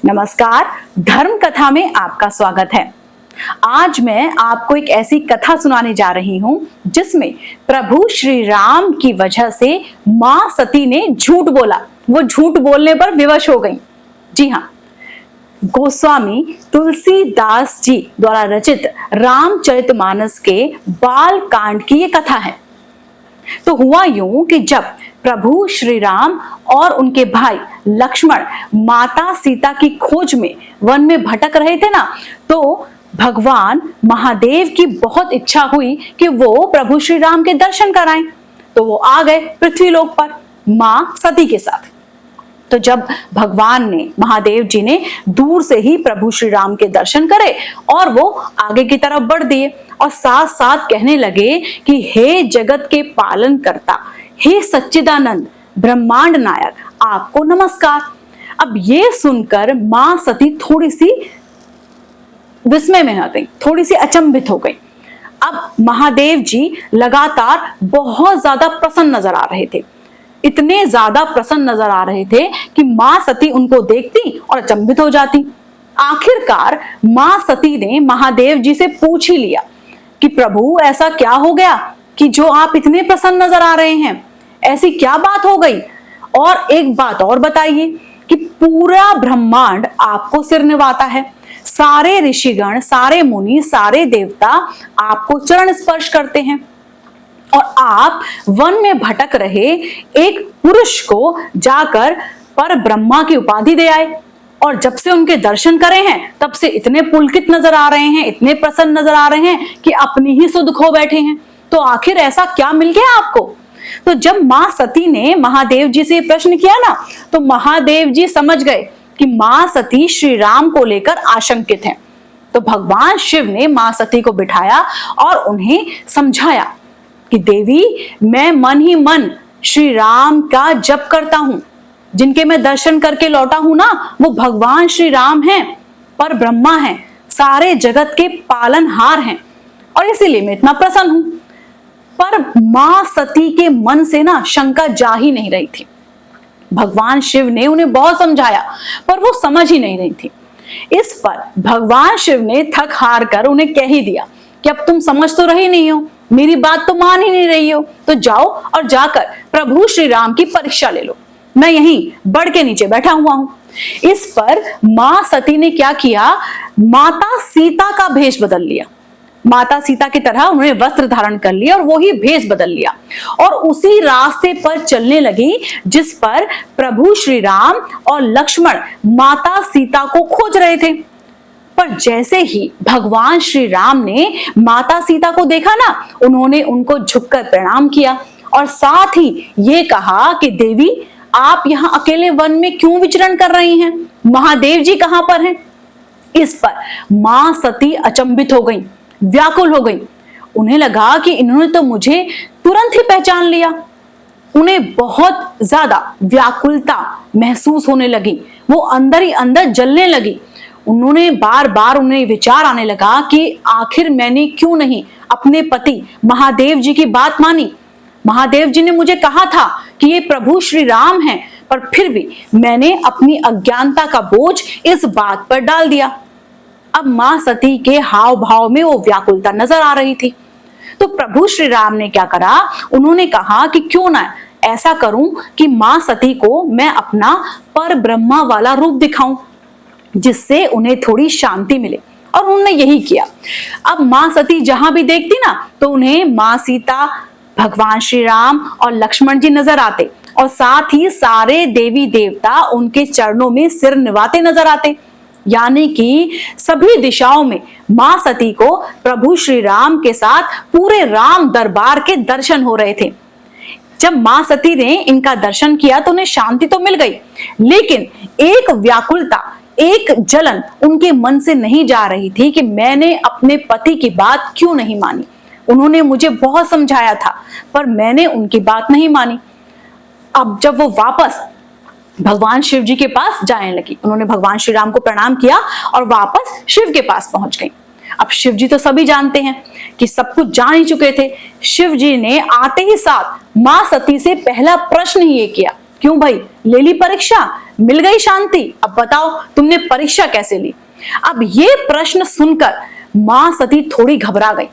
नमस्कार, धर्म कथा में आपका स्वागत है। आज मैं आपको एक ऐसी कथा सुनाने जा रही हूं जिसमें प्रभु श्री राम की वजह से मां सती ने झूठ बोला। वो झूठ बोलने पर विवश हो गई। जी हाँ, गोस्वामी तुलसीदास जी द्वारा रचित रामचरितमानस के बाल कांड की ये कथा है। तो हुआ यूं कि जब प्रभु श्री राम और उनके भाई लक्ष्मण माता सीता की खोज में वन में भटक रहे थे ना, तो भगवान महादेव की बहुत इच्छा हुई कि वो प्रभु श्री राम के दर्शन कराएं। तो वो आ गए पृथ्वीलोक पर मां सती के साथ। तो जब भगवान ने, महादेव जी ने दूर से ही प्रभु श्री राम के दर्शन करे और वो आगे की तरफ बढ़ दिए और साथ साथ कहने लगे कि हे जगत के पालन करता, हे सच्चिदानंद ब्रह्मांड नायक, आपको नमस्कार। अब ये सुनकर मां सती थोड़ी सी विस्मय में आ गई, थोड़ी सी अचंभित हो गई। अब महादेव जी लगातार बहुत ज्यादा प्रसन्न नजर आ रहे थे। इतने ज्यादा प्रसन्न नजर आ रहे थे कि मां सती उनको देखती और अचंभित हो जाती। आखिरकार मां सती ने महादेव जी से पूछ ही लिया कि प्रभु ऐसा क्या हो गया कि जो आप इतने प्रसन्न नजर आ रहे हैं, ऐसी क्या बात हो गई? और एक बात और बताइए कि पूरा ब्रह्मांड आपको सिर निभाता है, सारे ऋषिगण, सारे मुनि, सारे देवता आपको चरण स्पर्श करते हैं और आप वन में भटक रहे एक पुरुष को जाकर पर ब्रह्मा की उपाधि दे आए और जब से उनके दर्शन करे हैं तब से इतने पुलकित नजर आ रहे हैं, इतने प्रसन्न नजर आ रहे हैं कि अपनी ही सुध खो बैठे हैं। तो आखिर ऐसा क्या मिल गया आपको? तो जब मां सती ने महादेव जी से प्रश्न किया ना, तो महादेव जी समझ गए कि मां सती श्री राम को लेकर आशंकित हैं। तो भगवान शिव ने मां सती को बिठाया और उन्हें समझाया कि देवी, मैं मन ही मन श्री राम का जप करता हूं। जिनके मैं दर्शन करके लौटा हूं ना, वो भगवान श्री राम हैं, पर ब्रह्मा हैं, सारे जगत के पालनहार हैं और इसीलिए मैं इतना प्रसन्न हूं। पर मां सती के मन से ना शंका जा ही नहीं रही थी। भगवान शिव ने उन्हें बहुत समझाया पर वो समझ ही नहीं रही थी। इस पर भगवान शिव ने थक हार कर उन्हें कह ही दिया कि अब तुम समझ तो रही नहीं हो, मेरी बात तो मान ही नहीं रही हो, तो जाओ और जाकर प्रभु श्री राम की परीक्षा ले लो। मैं यहीं बड़ के नीचे बैठा हुआ हूं। इस पर मां सती ने क्या किया, माता सीता का भेष बदल लिया। माता सीता की तरह उन्होंने वस्त्र धारण कर लिया और वो ही भेष बदल लिया और उसी रास्ते पर चलने लगी जिस पर प्रभु श्री राम और लक्ष्मण माता सीता को खोज रहे थे। पर जैसे ही भगवान श्री राम ने माता सीता को देखा ना, उन्होंने उनको झुककर प्रणाम किया और साथ ही ये कहा कि देवी, आप यहाँ अकेले वन में क्यों विचरण कर रही हैं? महादेव जी कहां पर हैं? इस पर मां सती अचंभित हो गई, व्याकुल हो गई। उन्हें लगा कि इन्होंने तो मुझे तुरंत ही पहचान लिया। उन्हें बहुत ज्यादा व्याकुलता महसूस होने लगी, वो अंदर ही अंदर जलने लगी। उन्होंने बार बार उन्हें विचार आने लगा कि आखिर मैंने क्यों नहीं अपने पति महादेव जी की बात मानी। महादेव जी ने मुझे कहा था कि ये प्रभु श्री राम हैं, पर फिर भी मैंने अपनी अज्ञानता का बोझ इस बात पर डाल दिया। अब मां सती के हाव भाव में वो व्याकुलता नजर आ रही थी। तो प्रभु श्री राम ने क्या करा, उन्होंने कहा कि क्यों ना ऐसा करूं कि मां सती को मैं अपना पर ब्रह्मा वाला रूप दिखाऊं, जिससे उन्हें थोड़ी शांति मिले। और उन्होंने यही किया। अब मां सती जहां भी देखती ना, तो उन्हें मां सीता, भगवान श्री राम और लक्ष्मण जी नजर आते और साथ ही सारे देवी देवता उनके चरणों में सिर निवाते नजर आते। यानी कि सभी दिशाओं में मां सती को प्रभु श्री राम के साथ पूरे राम दरबार के दर्शन हो रहे थे। जब मां सती ने इनका दर्शन किया तो उन्हें शांति तो मिल गई, लेकिन एक व्याकुलता, एक जलन उनके मन से नहीं जा रही थी कि मैंने अपने पति की बात क्यों नहीं मानी। उन्होंने मुझे बहुत समझाया था पर मैंने उनकी बात नहीं मानी। अब जब वो वापस भगवान शिव जी के पास जाने लगी, उन्होंने भगवान श्री राम को प्रणाम किया और वापस शिव के पास पहुंच गई। अब शिव जी तो सभी जानते हैं कि सब कुछ जान ही चुके थे। शिव जी ने आते ही साथ मां सती से पहला प्रश्न ही ये किया, क्यों भाई, ले ली परीक्षा? मिल गई शांति, अब बताओ तुमने परीक्षा कैसे ली। अब ये प्रश्न सुनकर मां सती थोड़ी घबरा गई।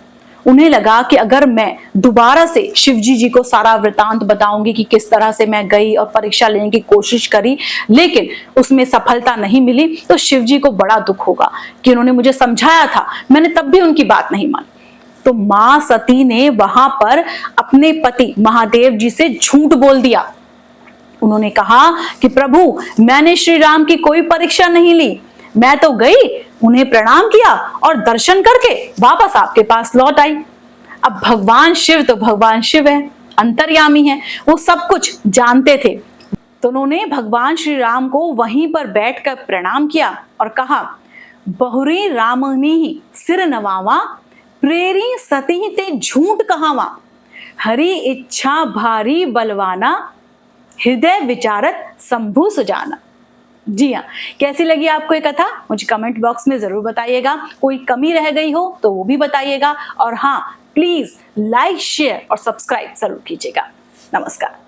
उन्हें लगा कि अगर मैं दोबारा से शिवजी जी को सारा वृतांत बताऊंगी कि किस तरह से मैं गई और परीक्षा लेने की कोशिश करी लेकिन उसमें सफलता नहीं मिली, तो शिवजी को बड़ा दुख होगा कि उन्होंने मुझे समझाया था, मैंने तब भी उनकी बात नहीं मानी। तो मां सती ने वहां पर अपने पति महादेव जी से झूठ बोल दिया। उन्होंने कहा कि प्रभु, मैंने श्री राम की कोई परीक्षा नहीं ली, मैं तो गई, उन्हें प्रणाम किया और दर्शन करके वापस आपके पास लौट आई। अब भगवान शिव तो भगवान शिव है, अंतर्यामी है, वो सब कुछ जानते थे। तो उन्होंने भगवान श्री राम को वहीं पर बैठकर प्रणाम किया और कहा, बहुरी रामनी ही सिर नवावा, प्रेरी सती ते झूठ कहावा, हरी इच्छा भारी बलवाना, हृदय विचारत शंभु सुजाना। जी हाँ, कैसी लगी आपको ये कथा मुझे कमेंट बॉक्स में जरूर बताइएगा। कोई कमी रह गई हो तो वो भी बताइएगा, और हाँ, प्लीज लाइक, शेयर और सब्सक्राइब जरूर कीजिएगा। नमस्कार।